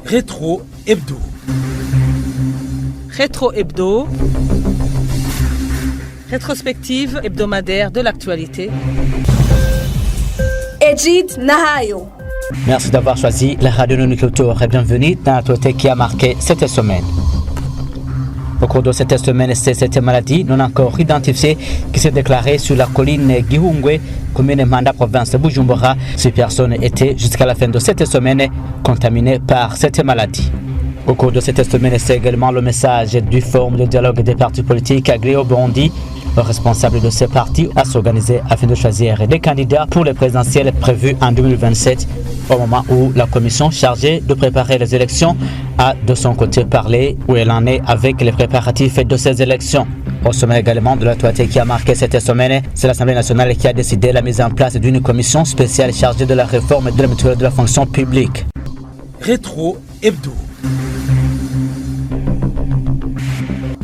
Rétro Hebdo. Rétro Hebdo. Rétrospective hebdomadaire de l'actualité. Egid Nahayo. Merci d'avoir choisi la radio Nouniculture et bienvenue dans l'actualité qui a marqué cette semaine. Au cours de cette semaine, c'est cette maladie non encore identifiée qui s'est déclarée sur la colline Gihungwe, commune Manda, province de Bujumbura. 6 personnes étaient jusqu'à la fin de cette semaine contaminées par cette maladie. Au cours de cette semaine, c'est également le message du Forum de dialogue des partis politiques agréé au Burundi. Le responsable de ces partis a s'organisé afin de choisir des candidats pour les présidentielles prévues en 2027, au moment où la commission chargée de préparer les élections a de son côté parlé où elle en est avec les préparatifs de ces élections. Au sommet également de l'actualité qui a marqué cette semaine, c'est l'Assemblée nationale qui a décidé la mise en place d'une commission spéciale chargée de la réforme de la mutuelle de la fonction publique. Rétro Hebdo.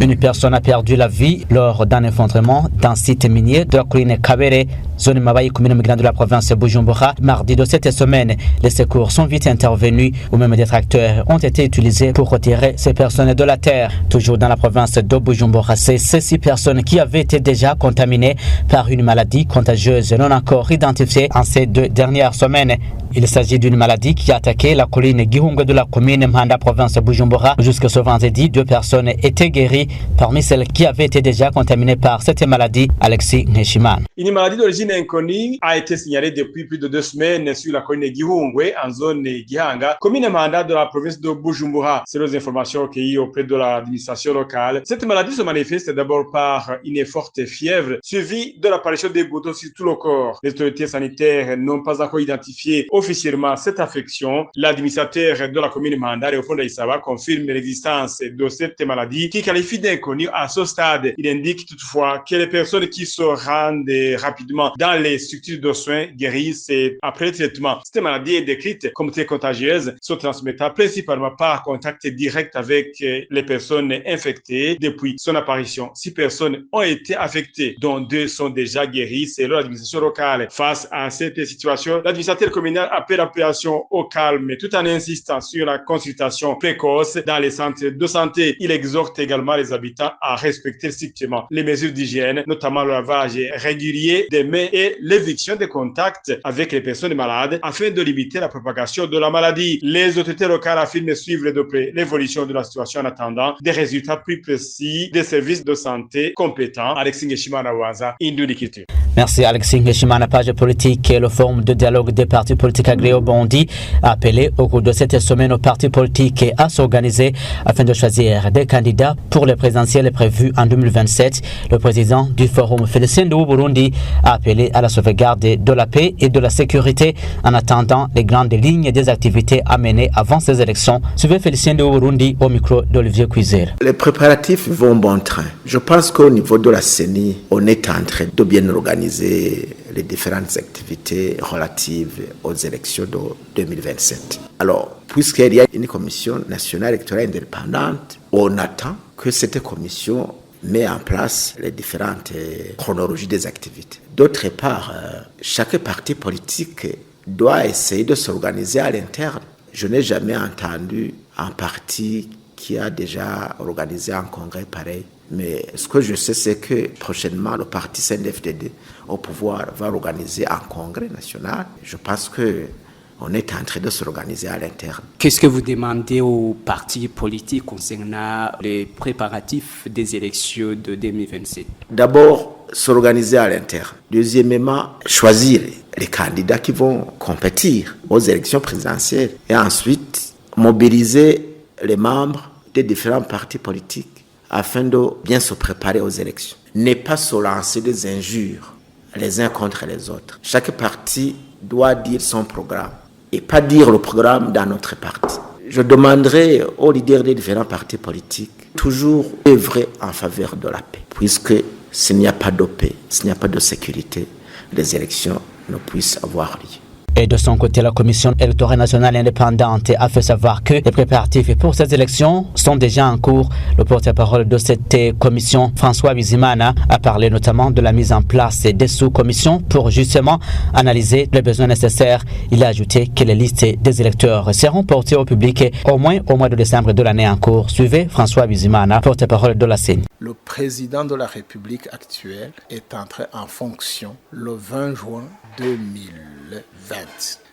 Une personne a perdu la vie lors d'un effondrement d'un site minier de la colline Kabere, zone Mabaye, commune migrante de la province de Bujumbura. Mardi de cette semaine, les secours sont vite intervenus ou même des tracteurs ont été utilisés pour retirer ces personnes de la terre. Toujours dans la province de Bujumbura, c'est ces 6 personnes qui avaient été déjà contaminées par une maladie contagieuse non encore identifiée en ces 2 dernières semaines. Il s'agit d'une maladie qui a attaqué la colline Gihungwe de la commune Manda, province de Bujumbura. Jusque ce vendredi, 2 personnes étaient guéries parmi celles qui avaient été déjà contaminées par cette maladie. Alexis Neshimana. Une maladie d'origine inconnue a été signalée depuis plus de 2 semaines sur la colline Gihungwe en zone Gihanga, commune Manda de la province de Bujumbura. Selon les informations recueillies auprès de l'administration locale, cette maladie se manifeste d'abord par une forte fièvre suivie de l'apparition des boutons sur tout le corps. Les autorités sanitaires n'ont pas encore identifié officiellement cette affection. L'administrateur de la commune Manda, Léopold Aïssaba, confirme l'existence de cette maladie qui qualifie d'inconnue à ce stade. Il indique toutefois que les personnes qui se rendent rapidement dans les structures de soins guérissent après le traitement. Cette maladie est décrite comme très contagieuse, se transmettant principalement par contact direct avec les personnes infectées. Depuis son apparition, 6 personnes ont été affectées, dont 2 sont déjà guéries selon l'administration locale. Face à cette situation, l'administrateur communal appelle la population au calme tout en insistant sur la consultation précoce dans les centres de santé. Il exhorte également les habitants à respecter strictement les mesures d'hygiène, notamment le lavage régulier des mains et l'éviction des contacts avec les personnes malades afin de limiter la propagation de la maladie. Les autorités locales affirment suivre de près l'évolution de la situation en attendant des résultats plus précis des services de santé compétents. Alexis Ngeshimana Waza, Indounikité. Merci Alexis Ngeshimana. Page politique et le forum de dialogue des partis politiques agréés au Burundi a appelé au cours de cette semaine aux partis politiques à s'organiser afin de choisir des candidats pour les présidentielles prévues en 2027. Le président du forum, Félicien Ndou Burundi, a appelé à la sauvegarde de la paix et de la sécurité en attendant les grandes lignes des activités à mener avant ces élections. Suivez Félicien Ndou Burundi au micro d'Olivier Cuiser. Les préparatifs vont bon train. Je pense qu'au niveau de la CENI, on est en train de bien organiser les différentes activités relatives aux élections de 2027. Alors, puisqu'il y a une commission nationale électorale indépendante, on attend que cette commission met en place les différentes chronologies des activités. D'autre part, chaque parti politique doit essayer de s'organiser à l'interne. Je n'ai jamais entendu un parti qui a déjà organisé un congrès pareil. Mais ce que je sais, c'est que prochainement, le parti CNDD-FDD au pouvoir va organiser un congrès national. Je pense qu'on est en train de s'organiser à l'interne. Qu'est-ce que vous demandez aux partis politiques concernant les préparatifs des élections de 2027? D'abord, s'organiser à l'interne. Deuxièmement, choisir les candidats qui vont compétir aux élections présidentielles. Et ensuite, mobiliser les membres des différents partis politiques afin de bien se préparer aux élections. Ne pas se lancer des injures les uns contre les autres. Chaque parti doit dire son programme et pas dire le programme dans notre parti. Je demanderai aux leaders des différents partis politiques toujours œuvrer en faveur de la paix, puisque s'il n'y a pas de paix, s'il n'y a pas de sécurité, les élections ne puissent avoir lieu. Et de son côté, la Commission électorale nationale indépendante a fait savoir que les préparatifs pour ces élections sont déjà en cours. Le porte-parole de cette commission, François Bizimana, a parlé notamment de la mise en place des sous-commissions pour justement analyser les besoins nécessaires. Il a ajouté que les listes des électeurs seront portées au public au moins au mois de décembre de l'année en cours. Suivez François Bizimana, porte-parole de la CENI. Le président de la République actuelle est entré en fonction le 20 juin 2020.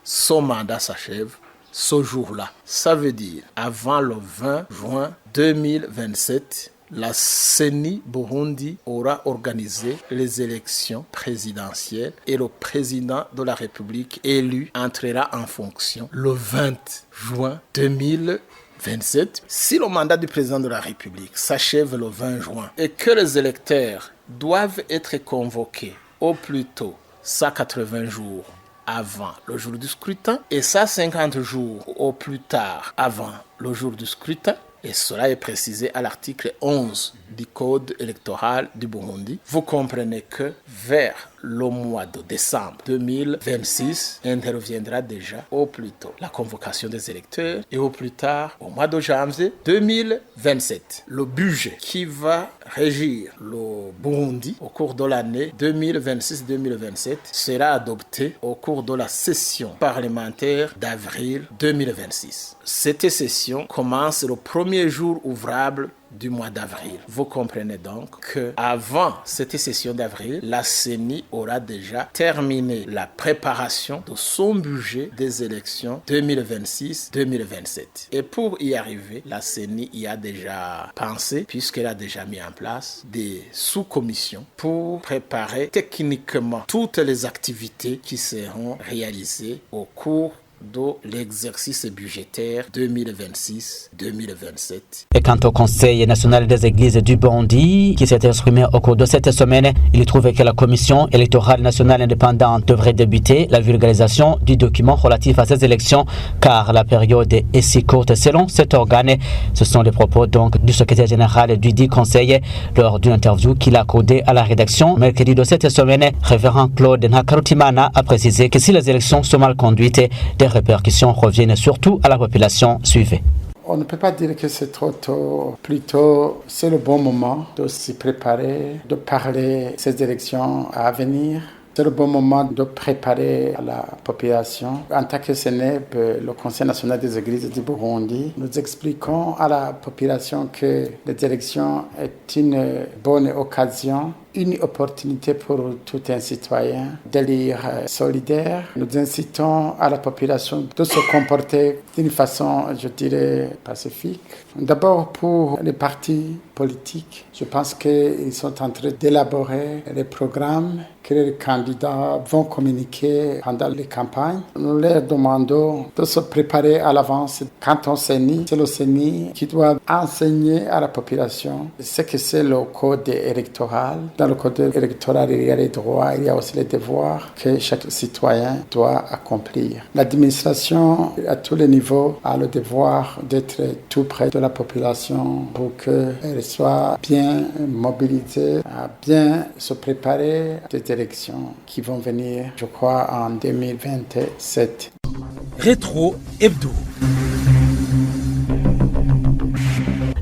Son mandat s'achève ce jour-là. Ça veut dire avant le 20 juin 2027, la CENI Burundi aura organisé les élections présidentielles et le président de la République élu entrera en fonction le 20 juin 2027. Si le mandat du président de la République s'achève le 20 juin et que les électeurs doivent être convoqués au plus tôt 180 jours avant le jour du scrutin et 150 jours au plus tard avant le jour du scrutin, et cela est précisé à l'article 11 du Code électoral du Burundi, vous comprenez que vers le mois de décembre 2026 interviendra déjà au plus tôt la convocation des électeurs et au plus tard au mois de janvier 2027. Le budget qui va régir le Burundi au cours de l'année 2026-2027 sera adopté au cours de la session parlementaire d'avril 2026. Cette session commence le premier jour ouvrable du mois d'avril. Vous comprenez donc qu'avant cette session d'avril, la CENI aura déjà terminé la préparation de son budget des élections 2026-2027. Et pour y arriver, la CENI y a déjà pensé, puisqu'elle a déjà mis en place des sous-commissions pour préparer techniquement toutes les activités qui seront réalisées au cours de l'exercice budgétaire 2026-2027. Et quant au Conseil national des églises du Burundi, qui s'est exprimé au cours de cette semaine, il trouve que la Commission électorale nationale indépendante devrait débuter la vulgarisation du document relatif à ces élections, car la période est si courte selon cet organe. Ce sont les propos donc du secrétaire général du dit Conseil lors d'une interview qu'il a accordée à la rédaction mercredi de cette semaine. Révérend Claude Nakarutimana a précisé que si les élections sont mal conduites, des répercussions reviennent surtout à la population. Suivez. On ne peut pas dire que c'est trop tôt. Plutôt, c'est le bon moment de s'y préparer, de parler de ces élections à venir. C'est le bon moment de préparer la population. En tant que CNEB, le Conseil national des églises du Burundi, nous expliquons à la population que les élections est une bonne occasion, une opportunité pour tout un citoyen d'élire solidaire. Nous incitons à la population de se comporter d'une façon, je dirais, pacifique. D'abord pour les partis politiques, je pense qu'ils sont en train d'élaborer les programmes que les candidats vont communiquer pendant les campagnes. Nous leur demandons de se préparer à l'avance. Quand on CENI, c'est le CENI qui doit enseigner à la population ce que c'est le code électoral. Dans le code électoral, il y a les droits, il y a aussi les devoirs que chaque citoyen doit accomplir. L'administration, à tous les niveaux, a le devoir d'être tout près de la population pour qu'elle soit bien mobilisée, à bien se préparer des élections qui vont venir, je crois, en 2027. Rétro Hebdo.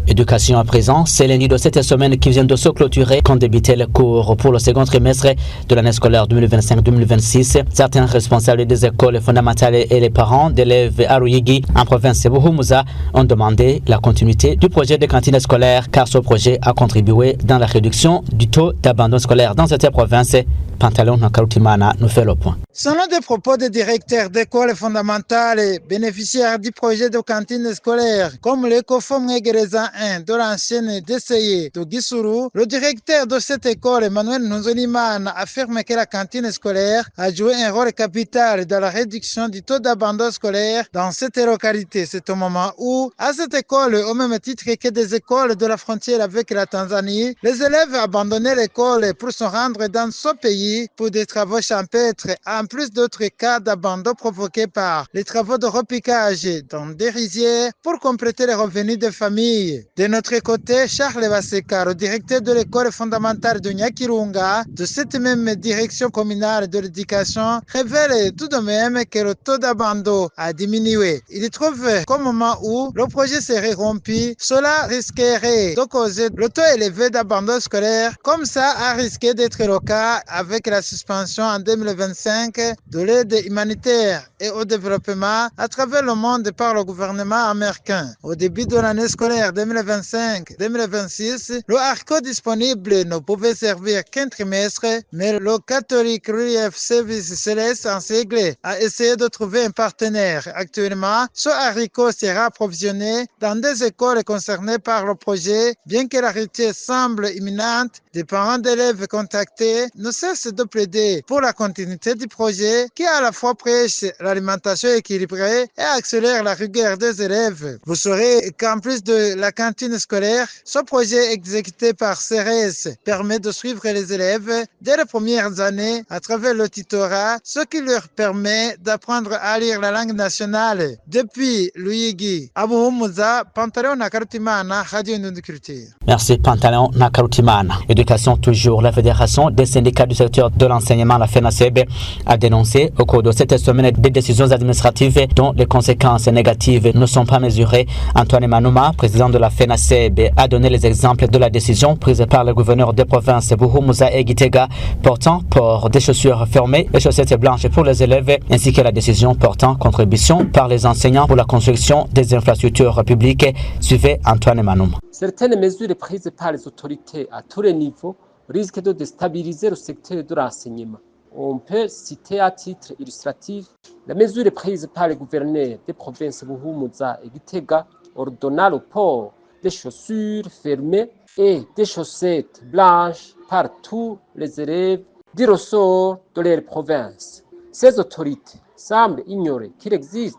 Éducation à présent, c'est lundi de cette semaine qui vient de se clôturer quand débutait le cours pour le second trimestre de l'année scolaire 2025-2026. Certains responsables des écoles fondamentales et les parents d'élèves à Ruyigi, en province de Buhumuza, ont demandé la continuité du projet de cantine scolaire car ce projet a contribué dans la réduction du taux d'abandon scolaire dans cette province. Pantalon Nakarutimana nous fait le point. Selon des propos des directeurs d'écoles fondamentales et bénéficiaires du projet de cantine scolaire, comme l'écofom Egereza 1 de l'ancienne DCI de Gisuru, le directeur de cette école, Emmanuel Nonzolimana, affirme que la cantine scolaire a joué un rôle capital dans la réduction du taux d'abandon scolaire dans cette localité. C'est au moment où, à cette école, au même titre que des écoles de la frontière avec la Tanzanie, les élèves abandonnaient l'école pour se rendre dans ce pays pour des travaux champêtres, en plus d'autres cas d'abandon provoqués par les travaux de repiquage dans des rizières pour compléter les revenus des familles. De notre côté, Charles Baseka, le directeur de l'école fondamentale de Nyakirunga, de cette même direction communale de l'éducation, révèle tout de même que le taux d'abandon a diminué. Il trouve qu'au moment où le projet serait rompu, cela risquerait de causer le taux élevé d'abandon scolaire, comme ça a risqué d'être le cas avec la suspension en 2025 de l'aide humanitaire et au développement à travers le monde par le gouvernement américain. Au début de l'année scolaire 2025-2026, le ARCO disponible ne pouvait servir qu'un trimestre, mais le Catholic Relief Service Céleste en sigle a essayé de trouver un partenaire. Actuellement, ce haricot sera approvisionné dans des écoles concernées par le projet, bien que la rupture semble imminente. Des parents d'élèves contactés ne cessent de plaider pour la continuité du projet qui à la fois prêche l'alimentation équilibrée et accélère la rigueur des élèves. Vous saurez qu'en plus de la cantine scolaire, ce projet exécuté par CERES permet de suivre les élèves dès les premières années à travers le tutorat, ce qui leur permet d'apprendre à lire la langue nationale. Depuis Luigi, Abuhumuza, Pantaleon Nakarutimana, Radio Nundu Culture. Merci Pantaleon Nakarutimana. Éducation toujours, la Fédération des syndicats du secteur de l'enseignement, la FENASEB, a dénoncé au cours de cette semaine des décisions administratives dont les conséquences négatives ne sont pas mesurées. Antoine Manouma, président de la FENASEB, a donné les exemples de la décision prise par le gouverneur des provinces Buhumuza et Gitega portant port des chaussures fermées et chaussettes blanches pour les élèves, ainsi que la décision portant contribution par les enseignants pour la construction des infrastructures publiques. Suivez Antoine Manouma. Certaines mesures prises par les autorités à tous les niveaux risquent de déstabiliser le secteur de l'enseignement. On peut citer à titre illustratif la mesure prise par le gouverneur des provinces Buhumuza et Gitega ordonnant le port des chaussures fermées et des chaussettes blanches par tous les élèves du ressort de leur province. Ces autorités semblent ignorer qu'il existe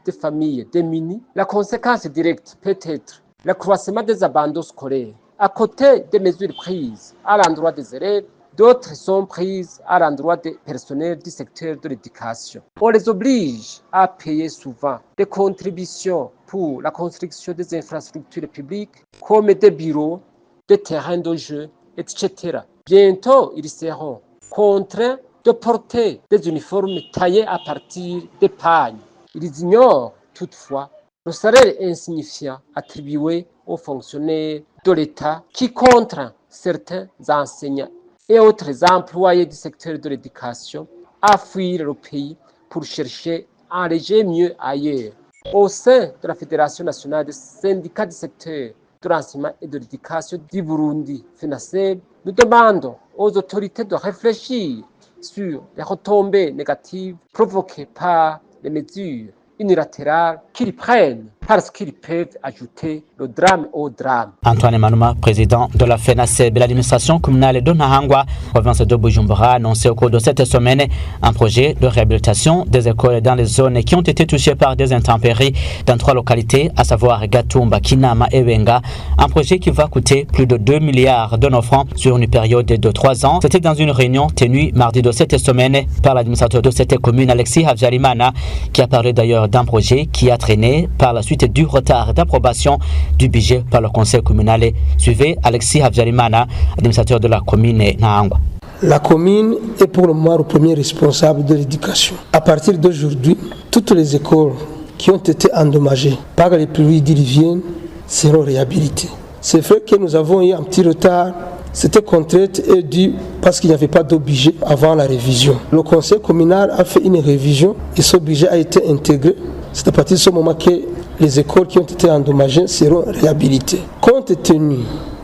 des familles démunies. La conséquence directe peut être l'accroissement des abandons scolaires. À côté des mesures prises à l'endroit des élèves, d'autres sont prises à l'endroit des personnels du secteur de l'éducation. On les oblige à payer souvent des contributions pour la construction des infrastructures publiques, comme des bureaux, des terrains de jeu, etc. Bientôt, ils seront contraints de porter des uniformes taillés à partir des pagnes. Ils ignorent toutefois le salaire insignifiant attribué aux fonctionnaires de l'État qui contraint certains enseignants et autres employés du secteur de l'éducation à fuir le pays pour chercher un régime mieux ailleurs. Au sein de la Fédération nationale des syndicats du secteur de l'enseignement et de l'éducation du Burundi, FENASEB, nous demandons aux autorités de réfléchir sur les retombées négatives provoquées par les mesures unilatérales qu'ils prennent parce qu'ils peuvent ajouter le drame au drame. Antoine Manouma, président de la FENASEB, l'administration communale de Nahangwa, province de Bujumbura, a annoncé au cours de cette semaine un projet de réhabilitation des écoles dans les zones qui ont été touchées par des intempéries dans 3 localités, à savoir Gatumba, Kinama et Wenga. Un projet qui va coûter plus de 2 milliards de nos francs sur une période de 3 ans. C'était dans une réunion tenue mardi de cette semaine par l'administrateur de cette commune, Alexis Havjarimana, qui a parlé d'ailleurs d'un projet qui a traîné par la suite du retard d'approbation du budget par le conseil communal. Suivez Alexis Havjarimana, administrateur de la commune Nahangwa. La commune est pour le moment le premier responsable de l'éducation. À partir d'aujourd'hui, toutes les écoles qui ont été endommagées par les pluies diluviennes seront réhabilitées. C'est vrai que nous avons eu un petit retard. C'était contraint et dû parce qu'il n'y avait pas de budget avant la révision. Le conseil communal a fait une révision et ce budget a été intégré. C'est à partir de ce moment que les écoles qui ont été endommagées seront réhabilitées. Compte tenu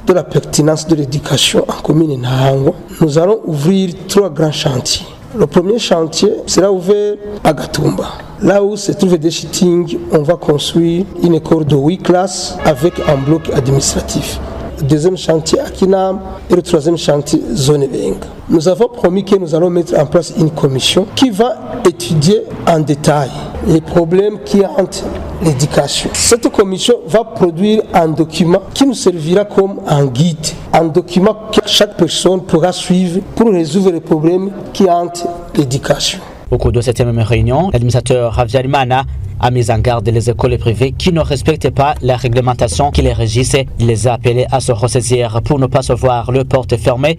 de la pertinence de l'éducation en commune Nahangwa, nous allons ouvrir 3 grands chantiers. Le premier chantier sera ouvert à Gatumba. Là où se trouve des shittings, on va construire une école de 8 classes avec un bloc administratif. Le deuxième chantier à Kinam et le troisième chantier zone Benga. Nous avons promis que nous allons mettre en place une commission qui va étudier en détail les problèmes qui hantent l'éducation. Cette commission va produire un document qui nous servira comme un guide, un document que chaque personne pourra suivre pour résoudre les problèmes qui hantent l'éducation. Au cours de cette même réunion, l'administrateur Habyarimana a mis en garde les écoles privées qui ne respectent pas la réglementation qui les régissait. Il les a appelés à se ressaisir pour ne pas se voir leurs portes fermées.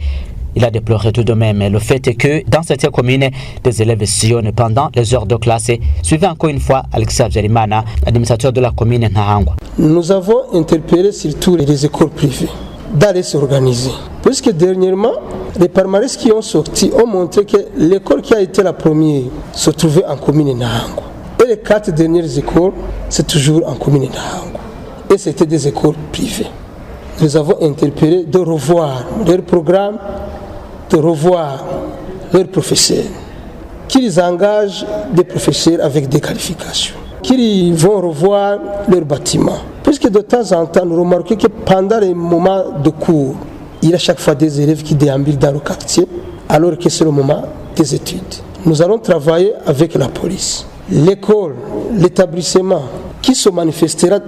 Il a déploré tout de même le fait que dans certaines communes, des élèves sillonnent pendant les heures de classe. Suivez encore une fois Alexis Habyarimana, administrateur de la commune Nahangwa. Nous avons interpellé surtout les écoles privées d'aller s'organiser. Puisque dernièrement, les palmarès qui ont sorti ont montré que l'école qui a été la première se trouvait en commune Nahangwa. Et les 4 dernières écoles, c'est toujours en commune Nahangwa. Et c'était des écoles privées. Nous avons interpellé de revoir leur programme, de revoir leurs professeurs, qu'ils engagent des professeurs avec des qualifications, qu'ils vont revoir leurs bâtiments. Puisque de temps en temps, nous remarquons que pendant les moments de cours, il y a chaque fois des élèves qui déambulent dans le quartier, alors que c'est le moment des études. Nous allons travailler avec la police, l'école, l'établissement, qui se manifestera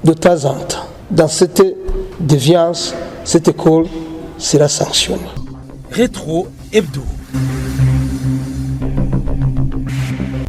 de temps en temps. Dans cette déviance, cette école sera sanctionnée. Rétro Hebdo.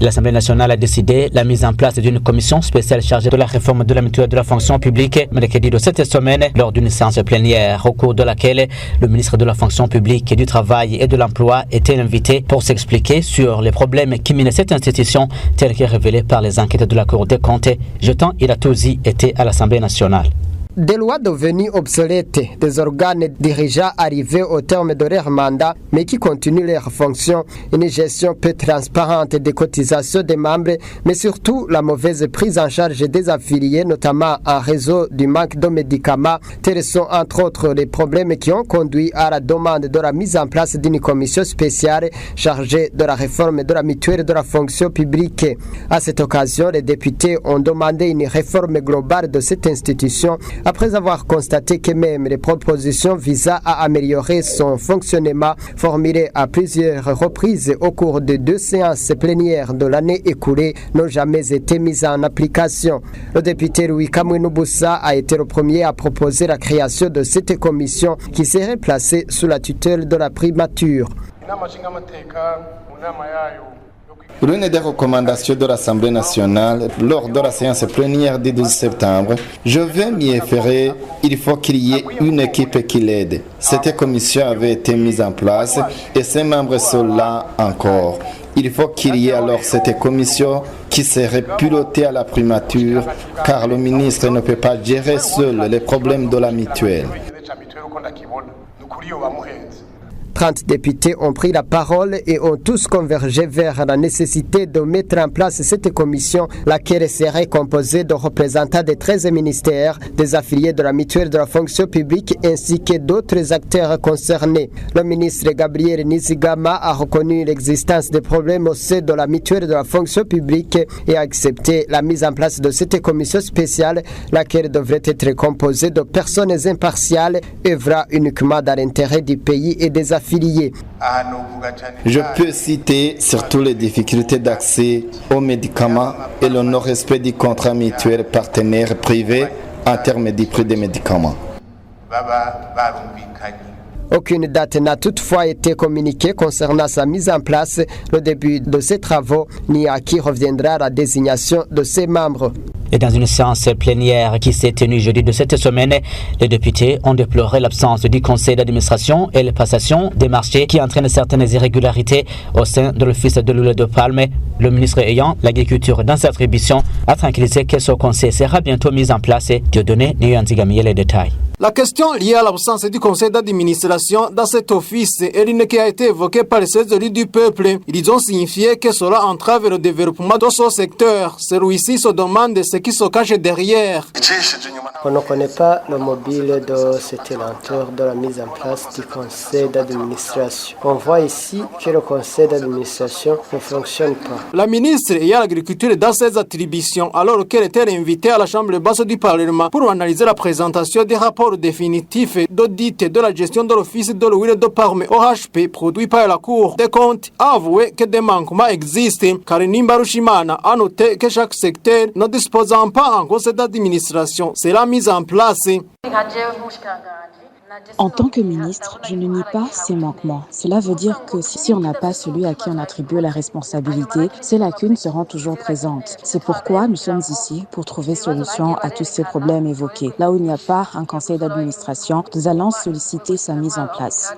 L'Assemblée nationale a décidé la mise en place d'une commission spéciale chargée de la réforme de la mutuelle de la fonction publique mercredi de cette semaine lors d'une séance plénière au cours de laquelle le ministre de la fonction publique et du travail et de l'emploi était invité pour s'expliquer sur les problèmes qui minent cette institution tels que révélés par les enquêtes de la Cour des comptes. Jetant Iratozi était à l'Assemblée nationale. Des lois devenues obsolètes, des organes dirigeants arrivés au terme de leur mandat, mais qui continuent leurs fonctions, une gestion peu transparente des cotisations des membres, mais surtout la mauvaise prise en charge des affiliés, notamment en raison du manque de médicaments. Tels sont entre autres les problèmes qui ont conduit à la demande de la mise en place d'une commission spéciale chargée de la réforme de la mutuelle de la fonction publique. À cette occasion, les députés ont demandé une réforme globale de cette institution, après avoir constaté que même les propositions visant à améliorer son fonctionnement formulées à plusieurs reprises au cours de 2 séances plénières de l'année écoulée n'ont jamais été mises en application. Le député Louis Kamwenoubussa a été le premier à proposer la création de cette commission qui serait placée sous la tutelle de la primature. L'une des recommandations de l'Assemblée nationale lors de la séance plénière du 12 septembre, je vais m'y référer, il faut qu'il y ait une équipe qui l'aide. Cette commission avait été mise en place et ses membres sont là encore. Il faut qu'il y ait alors cette commission qui serait pilotée à la primature, car le ministre ne peut pas gérer seul les problèmes de la mutuelle. 30 députés ont pris la parole et ont tous convergé vers la nécessité de mettre en place cette commission, laquelle serait composée de représentants des 13 ministères, des affiliés de la mutuelle de la fonction publique ainsi que d'autres acteurs concernés. Le ministre Gabriel Nizigama a reconnu l'existence des problèmes au sein de la mutuelle de la fonction publique et a accepté la mise en place de cette commission spéciale, laquelle devrait être composée de personnes impartiales œuvrant uniquement dans l'intérêt du pays et des affiliés. Je peux citer surtout les difficultés d'accès aux médicaments et le non-respect du contrat mutuel partenaire privé en termes du prix des médicaments. Aucune date n'a toutefois été communiquée concernant sa mise en place, le début de ces travaux, ni à qui reviendra la désignation de ses membres. Et dans une séance plénière qui s'est tenue jeudi de cette semaine, les députés ont déploré l'absence du conseil d'administration et la passation des marchés qui entraînent certaines irrégularités au sein de l'office de l'huile de palme. Le ministre ayant l'agriculture dans sa attribution a tranquillisé que ce conseil sera bientôt mis en place. Dieudonné Niyanzigamiye les détails. La question liée à l'absence du conseil d'administration dans cet office est l'une qui a été évoquée par les 16 élus du peuple. Ils ont signifié que cela entrave le développement de ce secteur. Celui-ci se demande ce qui se cache derrière. On ne connaît pas le mobile de cette lenteur de la mise en place du conseil d'administration. On voit ici que le conseil d'administration ne fonctionne pas. La ministre ayant l'agriculture dans ses attributions, alors qu'elle était invitée à la chambre basse du Parlement pour analyser la présentation des rapports définitif d'audit de la gestion de l'office de l'huile de palme OHP produit par la Cour des comptes, a avoué que des manquements existent. Karim Barushimana a noté que chaque secteur ne disposant pas en conseil d'administration sera mis en place. En tant que ministre, je ne nie pas ces manquements. Cela veut dire que si on n'a pas celui à qui on attribue la responsabilité, ces lacunes seront toujours présentes. C'est pourquoi nous sommes ici pour trouver solution à tous ces problèmes évoqués. Là où il n'y a pas un conseil d'administration, nous allons solliciter sa mise en place.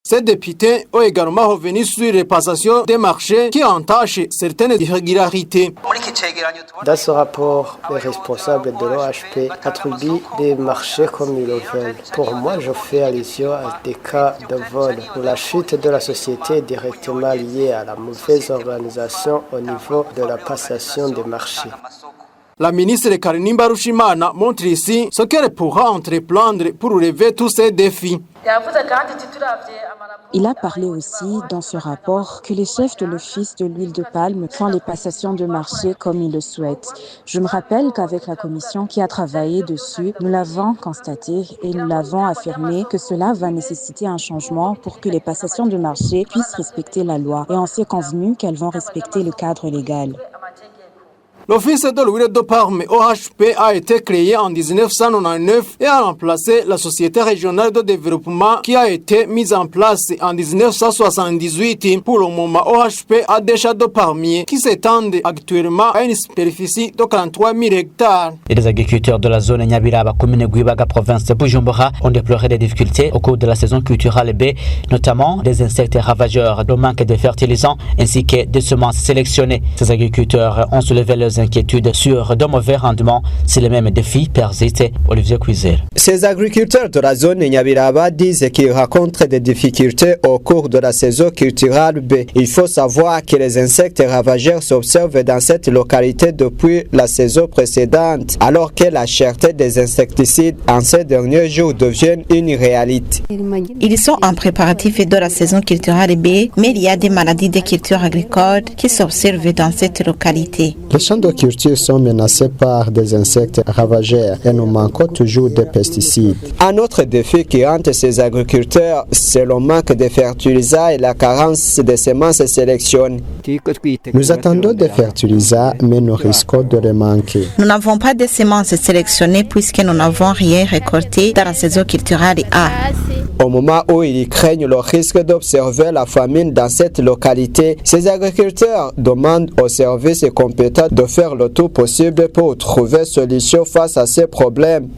Ces députés ont également revenu sur les passations des marchés qui entachent certaines irrégularités. Dans ce rapport, les responsables de l'OHP attribuent des marchés comme ils le veulent. Pour moi, je fais allusion à des cas de vol où la chute de la société est directement liée à la mauvaise organisation au niveau de la passation des marchés. La ministre Karini Mbarushimana montre ici ce qu'elle pourra entreprendre pour relever tous ces défis. Il a parlé aussi dans ce rapport que les chefs de l'Office de l'huile de palme font les passations de marché comme ils le souhaitent. Je me rappelle qu'avec la commission qui a travaillé dessus, nous l'avons constaté et nous l'avons affirmé que cela va nécessiter un changement pour que les passations de marché puissent respecter la loi. Et on s'est convenu qu'elles vont respecter le cadre légal. L'Office de l'huile de palme OHP a été créé en 1999 et a remplacé la Société régionale de développement qui a été mise en place en 1978. Pour le moment, OHP a des champs de palmiers qui s'étendent actuellement à une superficie de 43 000 hectares. Et les agriculteurs de la zone Nyabiraba, commune Gwibaga, province de Bujumbura, ont déploré des difficultés au cours de la saison culturelle B, notamment des insectes ravageurs, le manque de fertilisants ainsi que des semences sélectionnées. Ces agriculteurs ont soulevé leurs inquiétudes sur de mauvais rendements si les mêmes défis persistent. Olivier Cuizel. Ces agriculteurs de la zone Nyabiraba disent qu'ils rencontrent des difficultés au cours de la saison culturelle B. Il faut savoir que les insectes ravageurs s'observent dans cette localité depuis la saison précédente, alors que la cherté des insecticides en ces derniers jours devient une réalité. Ils sont en préparatif de la saison culturelle B, mais il y a des maladies de culture agricole qui s'observent dans cette localité. Les champs de culture sont menacés par des insectes ravageurs et nous manquons toujours de pesticides. Un autre défi qui hante ces agriculteurs, c'est le manque de fertilisants et la carence de semences sélectionnées. Nous attendons des fertilisants, mais nous risquons de les manquer. Nous n'avons pas de semences sélectionnées puisque nous n'avons rien récolté dans la saison culturelle A. Au moment où ils craignent le risque d'observer la famine dans cette localité, ces agriculteurs demandent aux services compétents de faire le tout possible pour trouver solution face à ces problèmes.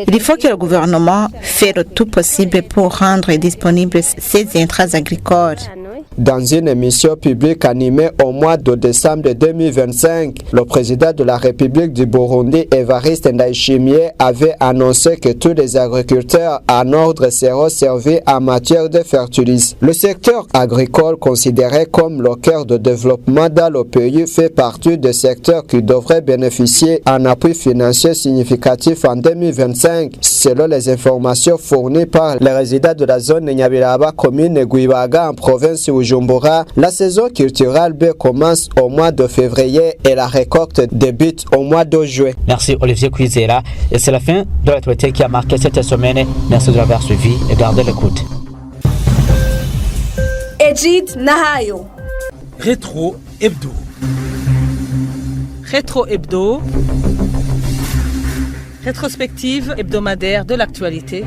Il faut que le gouvernement fasse le tout possible pour rendre disponibles ces intrants agricoles. Dans une émission publique animée au mois de décembre 2025, le président de la République du Burundi, Evariste Ndayishimiye, avait annoncé que tous les agriculteurs en ordre seront servis en matière de fertilisants. Le secteur agricole, considéré comme le cœur de développement dans le pays, fait partie des secteurs qui devraient bénéficier d'un appui financier significatif en 2025, selon les informations fournies par les résidents de la zone Nyabiraba, commune Gwibaga en province Bujumbura. La saison culturelle B commence au mois de février et la récolte débute au mois de juin. Merci Olivier Cuisera. Et c'est la fin de l'actualité qui a marqué cette semaine. Merci de l'avoir suivi et gardez l'écoute. Ejid Nahayo. Rétro Hebdo. Rétro Hebdo. Rétrospective hebdomadaire de l'actualité.